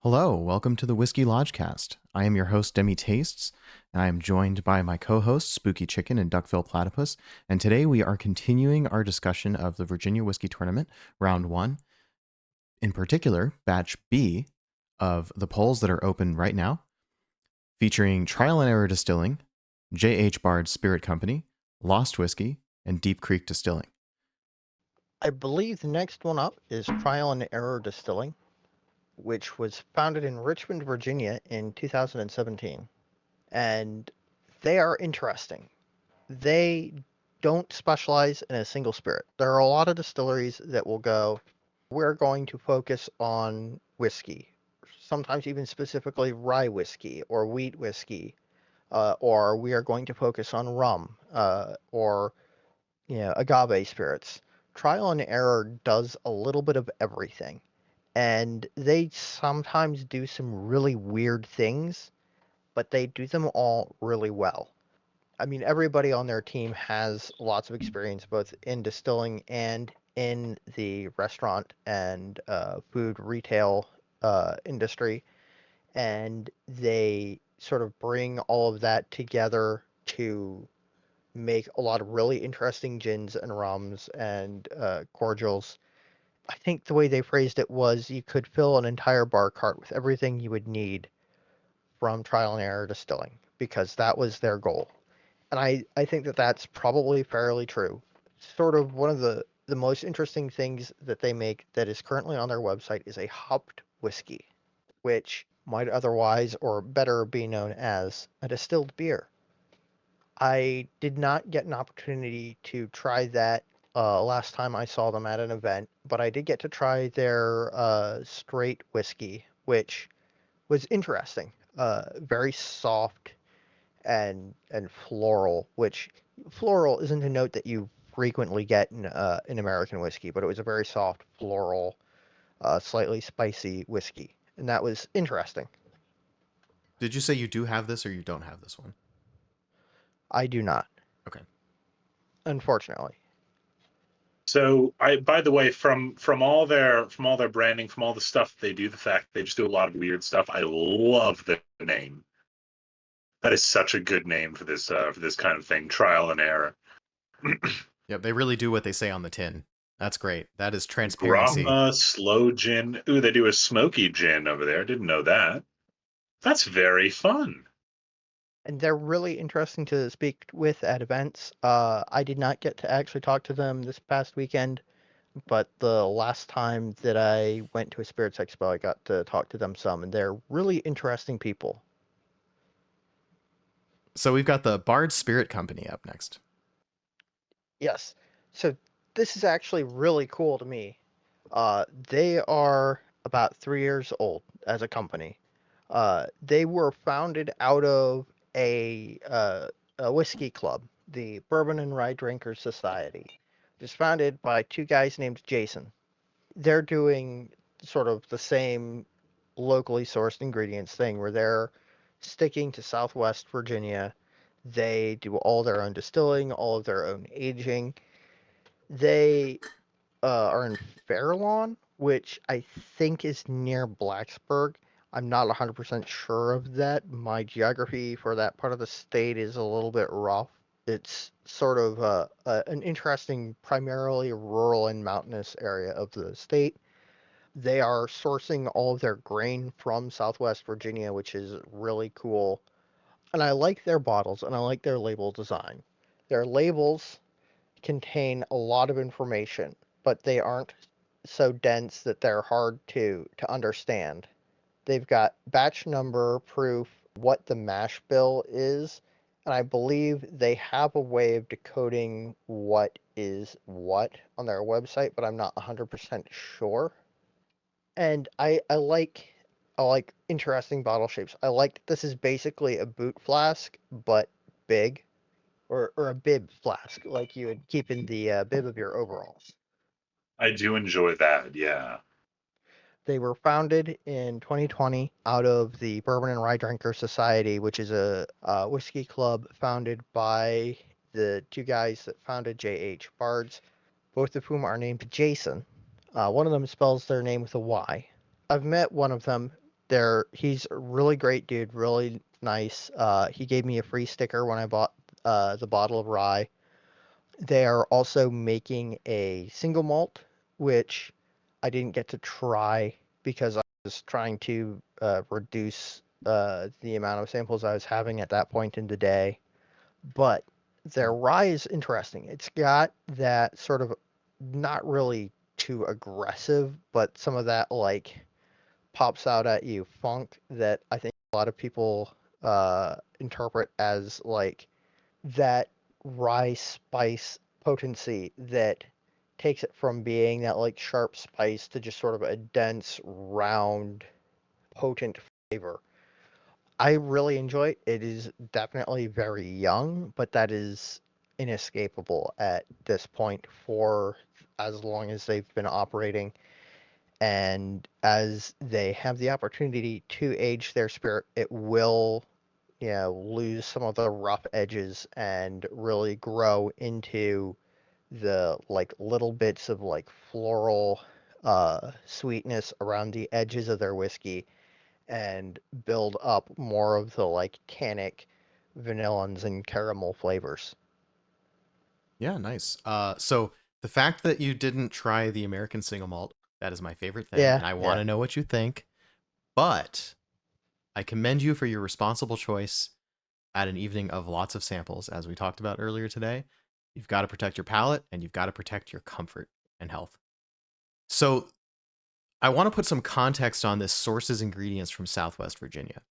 Hello, welcome to the Whiskey Lodgecast. I am your host, DemiTastes, and I am joined by my co-hosts, Spooky Chicken and Duckphill Platypus. And today we are continuing our discussion of the Virginia Whiskey Tournament, Round 1, in particular, Batch B of the polls that are open right now, featuring Trial and Error Distilling, J.H. Bards Spirit Company, Lost Whiskey, and Deep Creek Distilling. I believe the next one up is Trial and Error Distilling, which was founded in Richmond, Virginia in 2017. And they are interesting. They don't specialize in a single spirit. There are a lot of distilleries that will go, we're going to focus on whiskey, sometimes even specifically rye whiskey or wheat whiskey, or we are going to focus on rum, or agave spirits. Trial and Error does a little bit of everything, and they sometimes do some really weird things, but they do them all really well. I mean, everybody on their team has lots of experience both in distilling and in the restaurant and food retail industry, and they sort of bring all of that together to make a lot of really interesting gins and rums and cordials. I think the way they phrased it was you could fill an entire bar cart with everything you would need from Trial and Error Distilling because that was their goal. And I think that that's probably fairly true. Sort of one of the most interesting things that they make that is currently on their website is a hopped whiskey, which might otherwise or better be known as a distilled beer. I did not get an opportunity to try that last time I saw them at an event, but I did get to try their straight whiskey, which was interesting. Very soft and floral, which floral isn't a note that you frequently get in American whiskey, but it was a very soft floral, slightly spicy whiskey, and that was interesting. Did you say you do have this or you don't have this one? I do not, Okay. unfortunately. So by the way, from all their branding, from all the stuff they do, the fact they just do a lot of weird stuff, I love the name. That is such a good name for this kind of thing, Trial and Error. Yep, they really do what they say on the tin. That's great. That is transparency. Grappa, slow gin. Ooh, they do a smoky gin over there. Didn't know that. That's very fun. And they're really interesting to speak with at events. I did not get to actually talk to them this past weekend, but the last time that I went to a Spirits Expo, I got to talk to them some, and they're really interesting people. So we've got the Bard Spirit Company up next. Yes. So this is actually really cool to me. They are about 3 years old as a company. They were founded out of a whiskey club, the Bourbon and Rye Drinkers Society. It was founded by two guys named Jason. They're doing sort of the same locally sourced ingredients thing where they're sticking to Southwest Virginia. They do all their own distilling, all of their own aging. They are in Fairlawn, which I think is near Blacksburg. I'm not 100% sure of that. My geography for that part of the state is a little bit rough. It's sort of an interesting, primarily rural and mountainous area of the state. They are sourcing all of their grain from Southwest Virginia, which is really cool. And I like their bottles and I like their label design. Their labels contain a lot of information, but they aren't so dense that they're hard to understand. They've got batch number proof, what the mash bill is, and I believe they have a way of decoding what is what on their website, but I'm not 100% sure. And I like interesting bottle shapes. I like this is basically a boot flask, but big, or a bib flask, like you would keep in the bib of your overalls. I do enjoy that. Yeah. They were founded in 2020 out of the Bourbon and Rye Drinker Society, which is a whiskey club founded by the two guys that founded J.H. Bards, both of whom are named Jason. One of them spells their name with a Y. I've met one of them He's a really great dude, really nice. He gave me a free sticker when I bought the bottle of rye. They are also making a single malt, which I didn't get to try because I was trying to reduce the amount of samples I was having at that point in the day. But their rye is interesting. It's got that sort of not really too aggressive, but some of that like pops out at you funk that I think a lot of people interpret as like that rye spice potency that takes it from being that like sharp spice to just sort of a dense, round, potent flavor. I really enjoy it. It is definitely very young, but that is inescapable at this point for as long as they've been operating. And as they have the opportunity to age their spirit, it will, lose some of the rough edges and really grow into the like little bits of like floral sweetness around the edges of their whiskey and build up more of the like tannic vanillins and caramel flavors. Yeah, nice. So the fact that you didn't try the American single malt, that is my favorite thing, Yeah, and I want yeah. to know what you think. But I commend you for your responsible choice at an evening of lots of samples, as we talked about earlier today. You've got to protect your palate and you've got to protect your comfort and health. So I want to put some context on this sources ingredients from Southwest Virginia.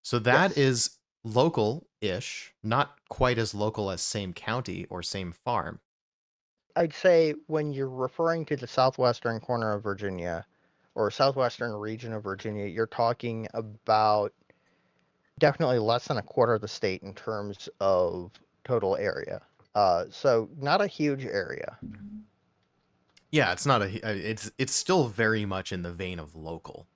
So that Yes. is local ish, not quite as local as same county or same farm. I'd say when you're referring to the southwestern corner of Virginia or southwestern region of Virginia, you're talking about definitely less than a quarter of the state in terms of total area. So not a huge area. Yeah, it's not it's still very much in the vein of local.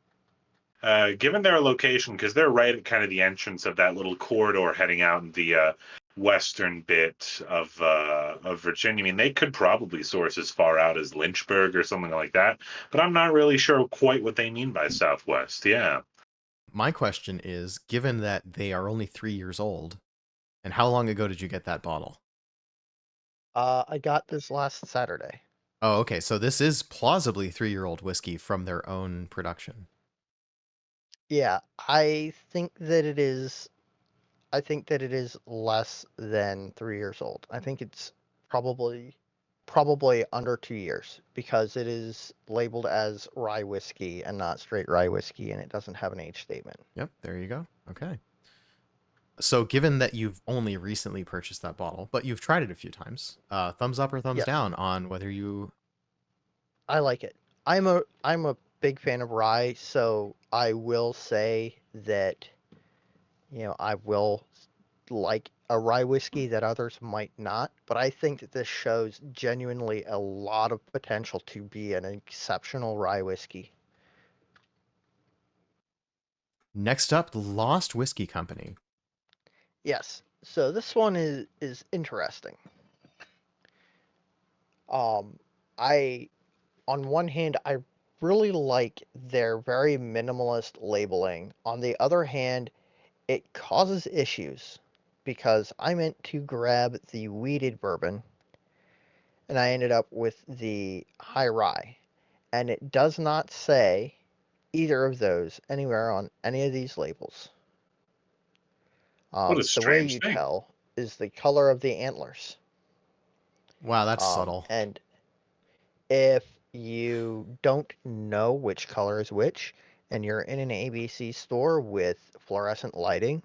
Given their location, because they're right at kind of the entrance of that little corridor heading out in the western bit of Virginia. I mean, they could probably source as far out as Lynchburg or something like that, but I'm not really sure quite what they mean by Southwest. Yeah. My question is, given that they are only 3 years old, and how long ago did you get that bottle? I got this last Saturday. Oh, okay. So this is plausibly 3-year-old whiskey from their own production. Yeah, I think that it is. I think that it is less than 3 years old. I think it's probably under 2 years because it is labeled as rye whiskey and not straight rye whiskey, and it doesn't have an age statement. Yep, there you go. Okay. So given that you've only recently purchased that bottle, but you've tried it a few times, thumbs up or thumbs Yes, down on whether you. I like it. I'm a big fan of rye, so I will say that I will like a rye whiskey that others might not, but I think that this shows genuinely a lot of potential to be an exceptional rye whiskey. Next up, Lost Whiskey Company. Yes. So this one is interesting. Um, I on one hand I really like their very minimalist labeling. On the other hand, it causes issues because I meant to grab the weeded bourbon and I ended up with the high rye, and it does not say either of those anywhere on any of these labels. What a The way strange you thing. tell is the color of the antlers. Wow, that's subtle. And if you don't know which color is which, and you're in an ABC store with fluorescent lighting,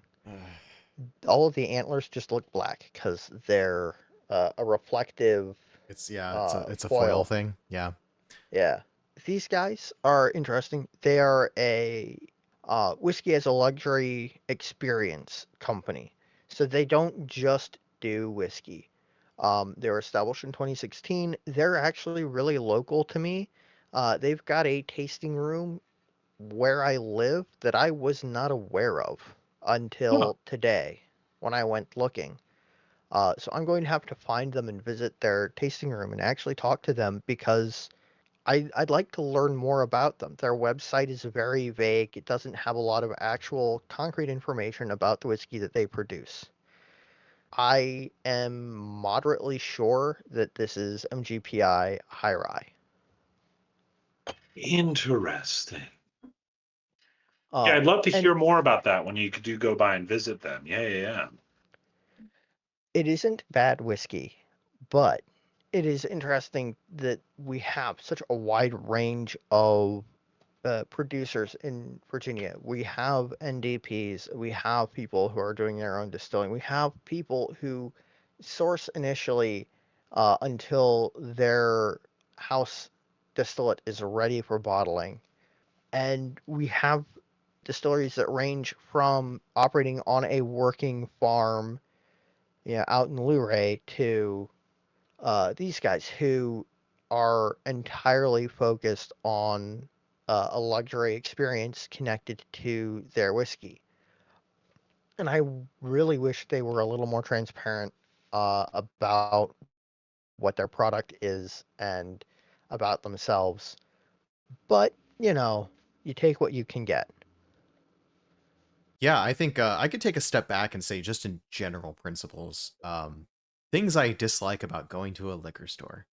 all of the antlers just look black because they're a reflective It's a foil foil. thing. Yeah. Yeah. These guys are interesting. They are a whiskey as a luxury experience company. So they don't just do whiskey. They were established in 2016. They're actually really local to me. They've got a tasting room where I live that I was not aware of Huh. until today when I went looking. So I'm going to have to find them and visit their tasting room and actually talk to them because I'd like to learn more about them. Their website is very vague. It doesn't have a lot of actual concrete information about the whiskey that they produce. I am moderately sure that this is MGPI High Rye. Interesting. Yeah, I'd Um, love to and hear more about that when you do go by and visit them. Yeah. it isn't bad whiskey, but it is interesting that we have such a wide range of producers in Virginia. We have NDPs, we have people who are doing their own distilling, we have people who source initially until their house distillate is ready for bottling. And we have distilleries that range from operating on a working farm, out in Luray to these guys who are entirely focused on a luxury experience connected to their whiskey. And I really wish they were a little more transparent about what their product is and about themselves. But, you take what you can get. Yeah, I think I could take a step back and say, just in general principles, things I dislike about going to a liquor store,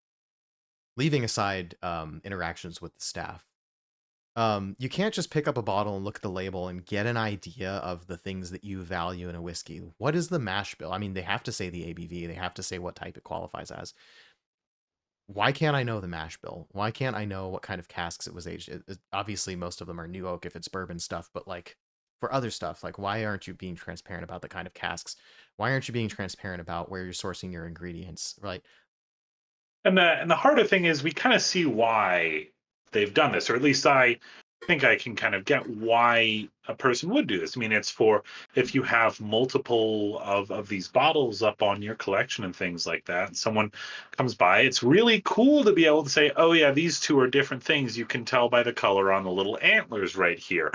leaving aside interactions with the staff. You can't just pick up a bottle and look at the label and get an idea of the things that you value in a whiskey. What is the mash bill? I mean, they have to say the ABV, they have to say what type it qualifies as. Why can't I know the mash bill? Why can't I know what kind of casks it was aged? Obviously, most of them are new oak if it's bourbon stuff, but like for other stuff, like why aren't you being transparent about the kind of casks? Why aren't you being transparent about where you're sourcing your ingredients? Right? And the harder thing is we kind of see why they've done this, or at least I think I can kind of get why a person would do this. I mean, it's for if you have multiple of these bottles up on your collection and things like that, and someone comes by, it's really cool to be able to say, oh yeah, these two are different things. You can tell by the color on the little antlers right here.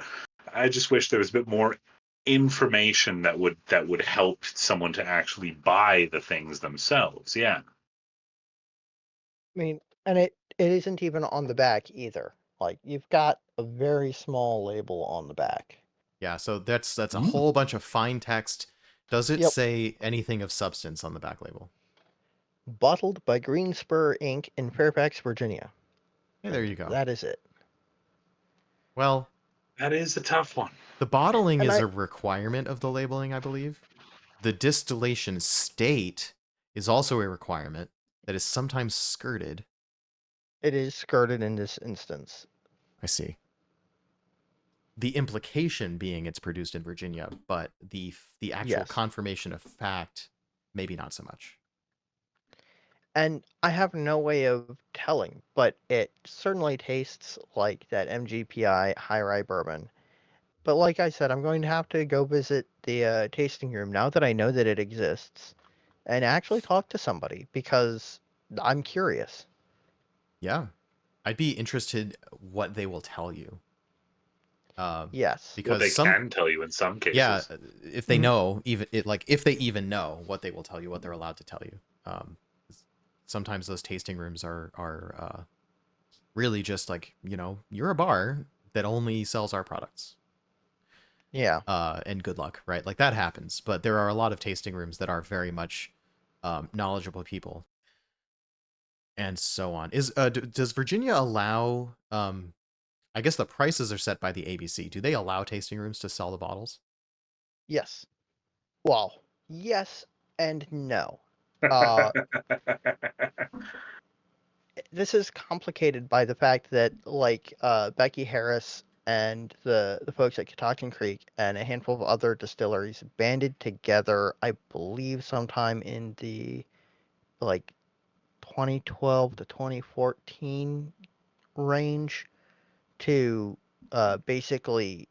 I just wish there was a bit more information that would help someone to actually buy the things themselves. Yeah. I mean, and it isn't even on the back either. Like, you've got a very small label on the back. Yeah, so that's a whole bunch of fine text. Does it Yep. say anything of substance on the back label? Bottled by Green Spur Inc. in Fairfax, Virginia. Hey, there And you go. that is it. Well, That is a tough one. the bottling And is a requirement of the labeling, I believe. The distillation state is also a requirement that is sometimes skirted. it is skirted in this instance. I see. The implication being it's produced in Virginia, but the actual Yes. confirmation of fact, maybe not so much. And I have no way of telling, but it certainly tastes like that MGPI high rye bourbon. But like I said, I'm going to have to go visit the tasting room now that I know that it exists and actually talk to somebody because I'm curious. Yeah, I'd be interested what they will tell you. Yes. What Because they can tell you in some yeah, cases. if they know, even if they even know what they will tell you, what they're allowed to tell you. Sometimes those tasting rooms are really just like, you're a bar that only sells our products. Yeah. And good luck, right? Like that happens, but there are a lot of tasting rooms that are very much knowledgeable people, and so on. Does Virginia allow? I guess the prices are set by the ABC. Do they allow tasting rooms to sell the bottles? Yes. Well, yes and no. Uh, this is complicated by the fact that, like, Becky Harris and the folks at Catoctin Creek and a handful of other distilleries banded together, I believe, sometime in the like 2012 to 2014 range to basically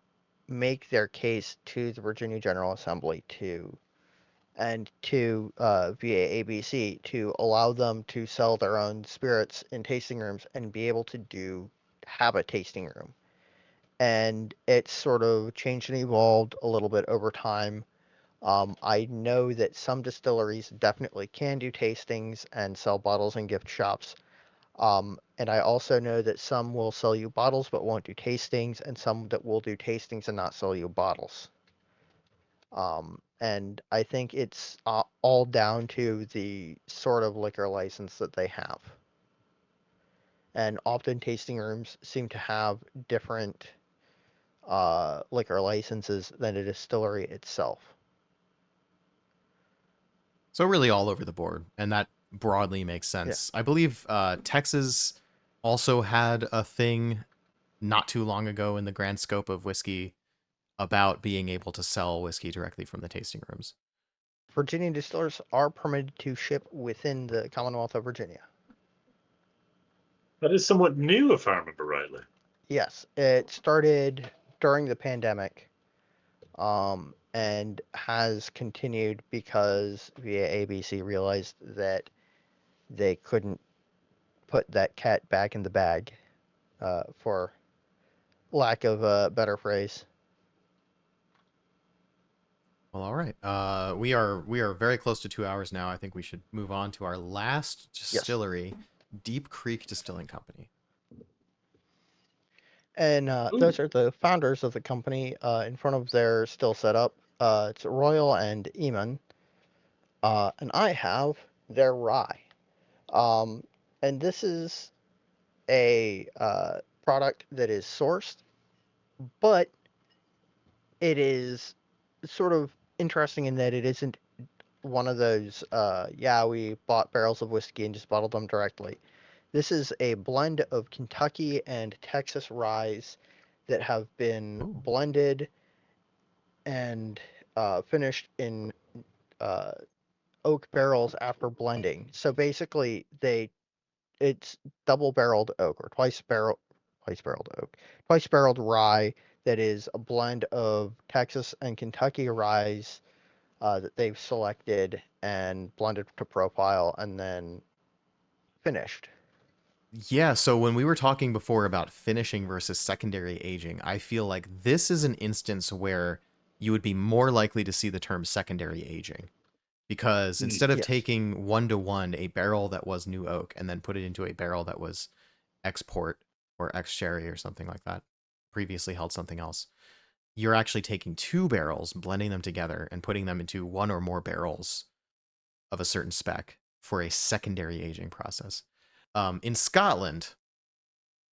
make their case to the Virginia General Assembly via ABC to allow them to sell their own spirits in tasting rooms and be able to have a tasting room. And it's sort of changed and evolved a little bit over time. I know that some distilleries definitely can do tastings and sell bottles in gift shops. And I also know that some will sell you bottles but won't do tastings, and some that will do tastings and not sell you bottles. And I think it's all down to the sort of liquor license that they have. And often tasting rooms seem to have different liquor licenses than a distillery itself. So really all over the board, and that broadly makes Yeah. sense. I believe Texas also had a thing not too long ago in the grand scope of whiskey about being able to sell whiskey directly from the tasting rooms. Virginia distillers are permitted to ship within the Commonwealth of Virginia. That is somewhat new, if I remember rightly. Yes, it started during the pandemic, and has continued because via ABC realized that they couldn't put that cat back in the bag, for lack of a better phrase. Well, all right. We are very close to 2 hours now. I think we should move on to our last Yes. distillery, Deep Creek Distilling Company. And those are the founders of the company. In front of their still setup, it's Royal and Eamon. And I have their rye. And this is a product that is sourced, but it is sort of interesting in that it isn't one of those, yeah, we bought barrels of whiskey and just bottled them directly. This is a blend of Kentucky and Texas ryes that have been Ooh. blended and finished in uh, oak barrels after blending. So basically, it's double barreled oak or twice barreled rye that is a blend of Texas and Kentucky ryes that they've selected and blended to profile and then finished. Yeah, so when we were talking before about finishing versus secondary aging, I feel like this is an instance where you would be more likely to see the term secondary aging. Because instead of Yes. taking 1-to-1 a barrel that was new oak and then put it into a barrel that was export or ex sherry or something like that, previously held something else, you're actually taking two barrels, blending them together, and putting them into one or more barrels of a certain spec for a secondary aging process. In Scotland,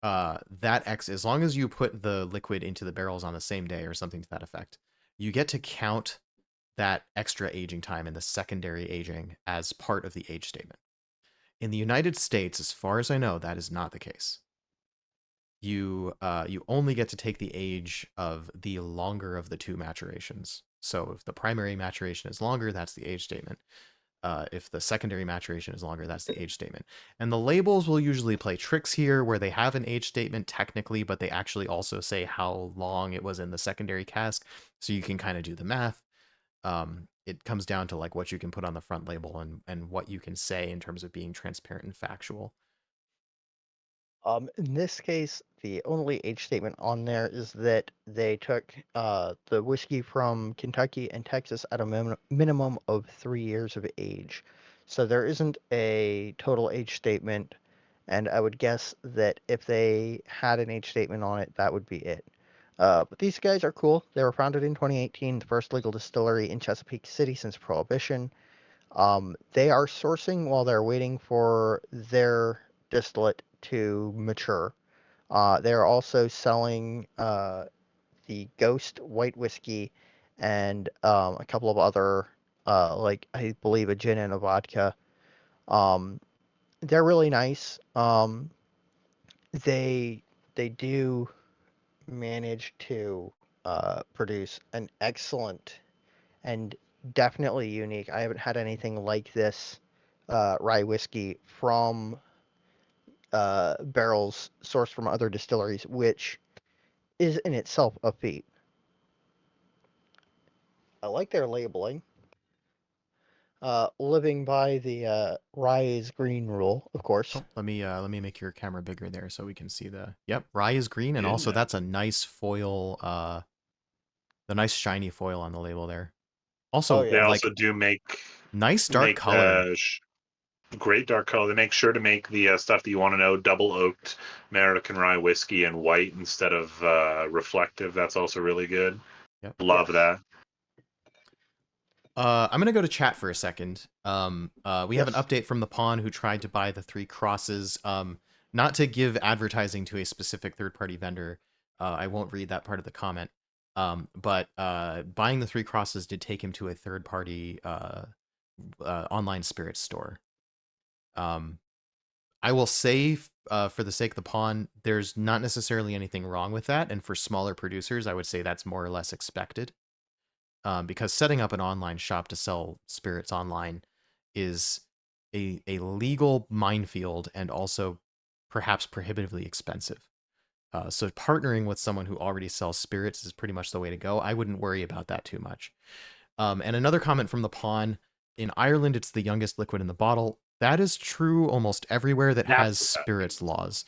as long as you put the liquid into the barrels on the same day or something to that effect, you get to count that extra aging time in the secondary aging as part of the age statement. In the United States, as far as I know, that is not the case. You only get to take the age of the longer of the two maturations. So if the primary maturation is longer, that's the age statement. If the secondary maturation is longer, that's the age statement. And the labels will usually play tricks here where they have an age statement technically, but they actually also say how long it was in the secondary cask. So you can kind of do the math. It comes down to like what you can put on the front label and what you can say in terms of being transparent and factual. In this case, the only age statement on there is that they took the whiskey from Kentucky and Texas at a minimum of 3 years of age. So there isn't a total age statement, and I would guess that if they had an age statement on it, that would be it. But these guys are cool. They were founded in 2018, the first legal distillery in Chesapeake City since Prohibition. They are sourcing while they're waiting for their distillate to mature. They're also selling the Ghost White Whiskey and a couple of other, like I believe a gin and a vodka. Um, they're really nice. They they do manage to produce an excellent and definitely unique. I haven't had anything like this rye whiskey from barrels sourced from other distilleries, which is in itself a feat. I like their labeling. Living by the rye is green rule, of course. Oh, let me make your camera bigger there so we can see the. Yep, rye is green, and also Yeah. that's a nice foil, the nice shiny foil on the label there. Oh Also, They yeah. also like do nice dark color. Great dark color. They make sure to make the stuff that you want to know, double oaked American rye whiskey and white instead of reflective. That's also really good. Yep. Love Yes. that. I'm gonna go to chat for a second. We have an Yes. update from the pawn who tried to buy the 3 crosses. Not to give advertising to a specific third-party vendor. I won't read that part of the comment. But buying the 3 crosses did take him to a third-party online spirits store. I will say, for the sake of the pawn, there's not necessarily anything wrong with that, and for smaller producers, I would say that's more or less expected. Because setting up an online shop to sell spirits online is a legal minefield and also perhaps prohibitively expensive. So partnering with someone who already sells spirits is pretty much the way to go. I wouldn't worry about that too much. And another comment from the pawn: in Ireland, it's the youngest liquid in the bottle. That is true almost everywhere that has That's spirits laws.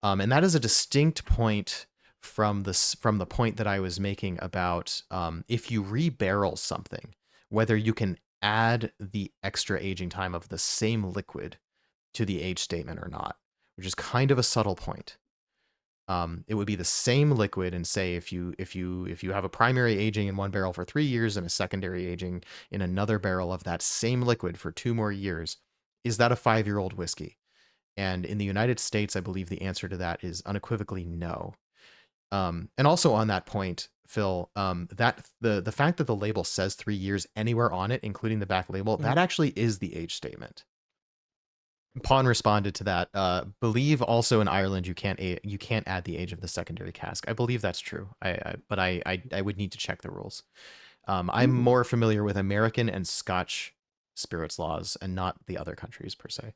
And that is a distinct point from the point that I was making about if you rebarrel something, whether you can add the extra aging time of the same liquid to the age statement or not, which is kind of a subtle point. It would be the same liquid, and say if you have a primary aging in one barrel for 3 years and a secondary aging in another barrel of that same liquid for 2 more years, is that a 5-year-old whiskey? And in the United States, I believe the answer to that is unequivocally no. And also on that point, Phill, that the fact that the label says 3 years anywhere on it, including the back label, that actually is the age statement. Pawn responded to that. Believe also in Ireland you can't add the age of the secondary cask. I believe that's true. But I would need to check the rules. I'm more familiar with American and Scotch spirits laws and not the other countries per se.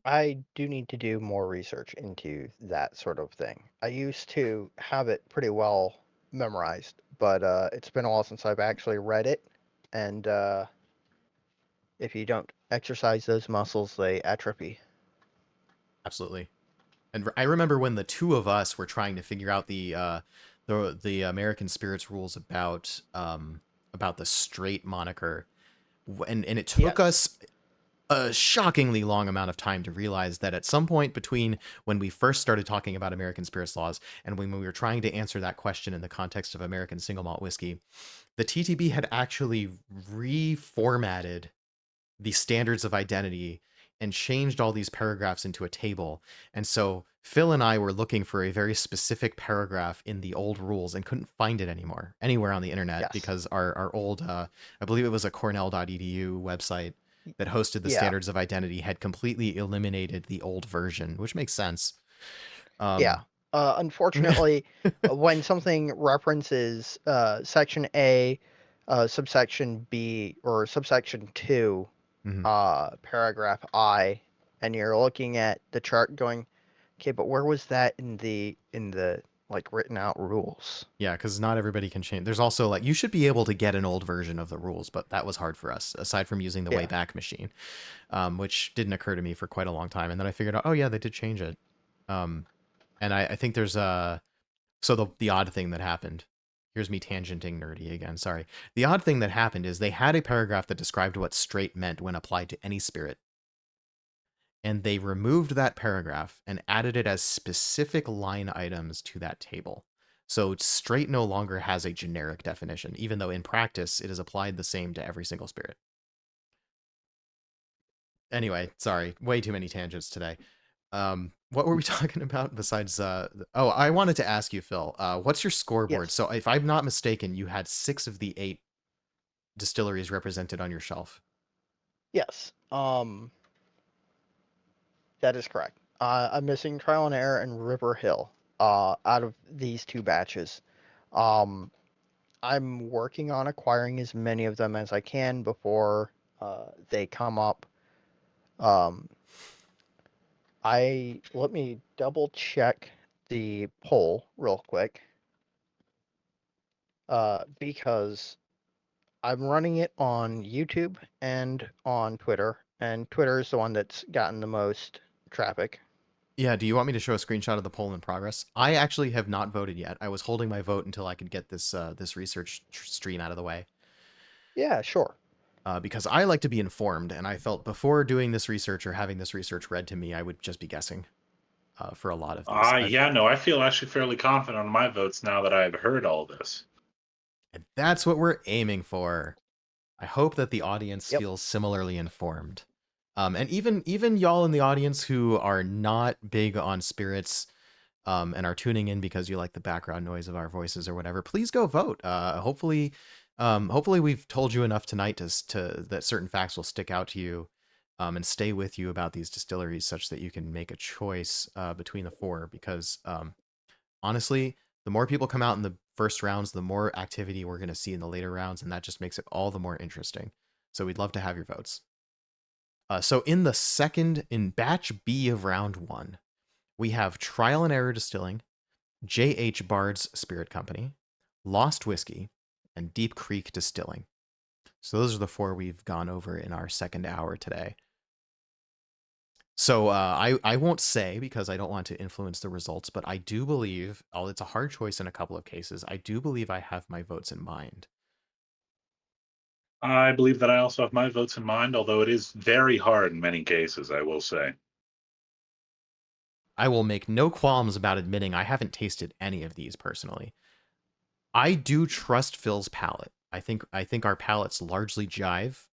I do need to do more research into that sort of thing. I used to have it pretty well memorized, but it's been a while since I've actually read it. And if you don't exercise those muscles, they atrophy. Absolutely. And I remember when the two of us were trying to figure out the American spirits rules about the straight moniker, and it took Yes. us a shockingly long amount of time to realize that at some point between when we first started talking about American spirits laws and when we were trying to answer that question in the context of American single malt whiskey, the TTB had actually reformatted the standards of identity and changed all these paragraphs into a table. And so Phill and I were looking for a very specific paragraph in the old rules and couldn't find it anywhere on the internet, Yes. because our old, I believe it was a cornell.edu website that hosted the Yeah. standards of identity, had completely eliminated the old version, which makes sense. Yeah. Unfortunately, when something references section A, subsection B, or subsection 2, Mhm. paragraph I, and you're looking at the chart going, okay, but where was that in the like written out rules? Yeah, because not everybody can change. There's also, like, you should be able to get an old version of the rules, but that was hard for us, aside from using the Yeah. Wayback Machine, which didn't occur to me for quite a long time. And then I figured out, oh yeah, they did change it. And I think there's so the odd thing that happened. Here's me tangenting nerdy again. Sorry. The odd thing that happened is they had a paragraph that described what straight meant when applied to any spirit, and they removed that paragraph and added it as specific line items to that table. So straight no longer has a generic definition, even though in practice it is applied the same to every single spirit. Anyway, sorry, way too many tangents today. What were we talking about besides? Oh, I wanted to ask you, Phill. What's your scoreboard? Yes. So, if I'm not mistaken, you had 6 of the 8 distilleries represented on your shelf. Yes. That is correct. I'm missing Trial and Error and River Hill. Out of these 2 batches. Um, I'm working on acquiring as many of them as I can before they come up. Let me double check the poll real quick, because I'm running it on YouTube and on Twitter, and Twitter is the one that's gotten the most traffic. Yeah, do you want me to show a screenshot of the poll in progress? I actually have not voted yet. I was holding my vote until I could get this research stream out of the way. Yeah, sure. because I like to be informed, and I felt before doing this research or having this research read to me, I would just be guessing for a lot of these. Yeah, no, I feel actually fairly confident on my votes now that I've heard all this. And that's what we're aiming for. I hope that the audience Yep. feels similarly informed. And even y'all in the audience who are not big on spirits and are tuning in because you like the background noise of our voices or whatever, please go vote. Hopefully we've told you enough tonight to that certain facts will stick out to you and stay with you about these distilleries such that you can make a choice between the four. Because honestly, the more people come out in the first rounds, the more activity we're going to see in the later rounds, and that just makes it all the more interesting. So we'd love to have your votes. So in batch B of round 1, we have Trial and Error Distilling, J.H. Bards Spirit Company, Lost Whiskey, and Deep Creek Distilling. So those are the 4 we've gone over in our second hour today. So I won't say because I don't want to influence the results, but I do believe, although it's a hard choice in a couple of cases, I do believe I have my votes in mind. I believe that I also have my votes in mind, although it is very hard in many cases, I will say. I will make no qualms about admitting I haven't tasted any of these personally. I do trust Phil's palate. I think our palates largely jive.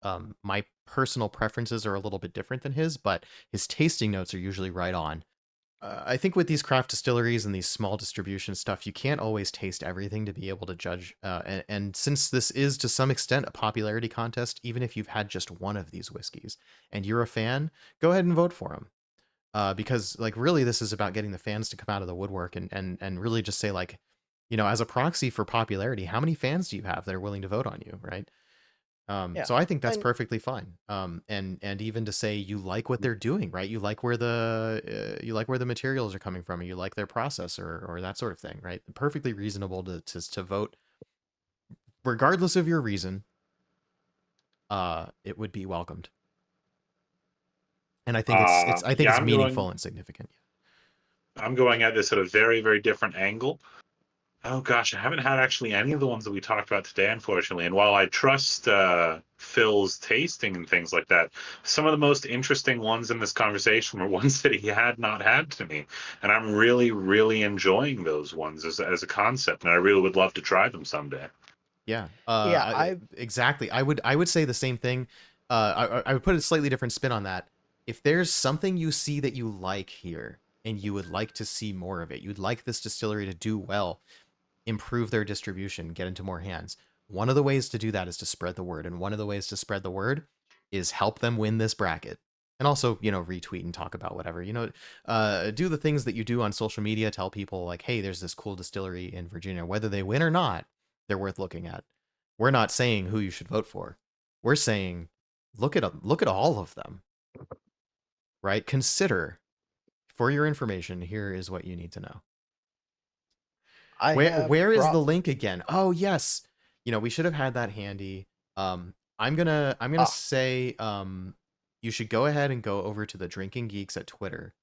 My personal preferences are a little bit different than his, but his tasting notes are usually right on. I think with these craft distilleries and these small distribution stuff, you can't always taste everything to be able to judge. And since this is to some extent a popularity contest, even if you've had just one of these whiskeys and you're a fan, go ahead and vote for them. Because like really this is about getting the fans to come out of the woodwork and really just say like, as a proxy for popularity, how many fans do you have that are willing to vote on you, right? Yeah. So I think that's And perfectly fine. And even to say you like what they're doing, right? You like where the materials are coming from, or you like their process, or that sort of thing, right? Perfectly reasonable to vote, regardless of your reason. It would be welcomed, and I think Yeah, it's meaningful and significant. I'm going at this at a very, very different angle. Oh gosh, I haven't had actually any of the ones that we talked about today, unfortunately. And while I trust Phil's tasting and things like that, some of the most interesting ones in this conversation were ones that he had not had to me, and I'm really, really enjoying those ones as a concept, and I really would love to try them someday. Yeah. yeah, I've Exactly. I would say the same thing. I would put a slightly different spin on that. If there's something you see that you like here and you would like to see more of it, you'd like this distillery to do well, improve their distribution, get into more hands. One of the ways to do that is to spread the word, and one of the ways to spread the word is help them win this bracket. And also, retweet and talk about whatever. Do the things that you do on social media, tell people like, "Hey, there's this cool distillery in Virginia. Whether they win or not, they're worth looking at." We're not saying who you should vote for. We're saying look at all of them, right? Consider for your information, here is what you need to know. I have Where is the brought link again? Oh yes. We should have had that handy. I'm gonna ah say you should go ahead and go over to the Drinking Geeks at Twitter.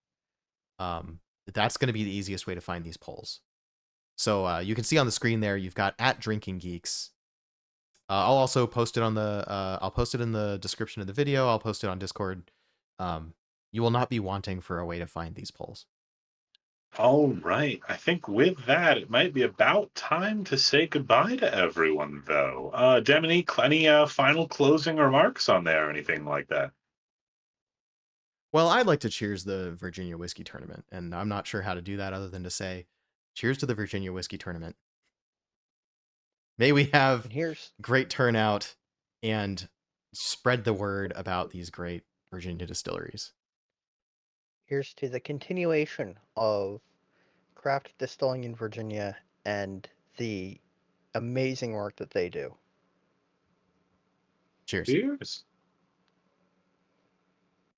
That's gonna be the easiest way to find these polls. So you can see on the screen there, you've got at Drinking Geeks. I'll also post it I'll post it in the description of the video. I'll post it on Discord. You will not be wanting for a way to find these polls. All right. I think with that, it might be about time to say goodbye to everyone, though. Deminique, any final closing remarks on there or anything like that? Well, I'd like to cheers the Virginia Whiskey Tournament, and I'm not sure how to do that other than to say, cheers to the Virginia Whiskey Tournament. May we have and great turnout and spread the word about these great Virginia distilleries. here's to the continuation of craft distilling in Virginia and the amazing work that they do. Cheers. Cheers.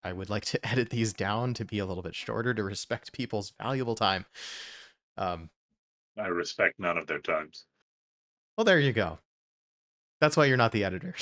I would like to edit these down to be a little bit shorter to respect people's valuable time. I respect none of their times. Well, there you go. That's why you're not the editor.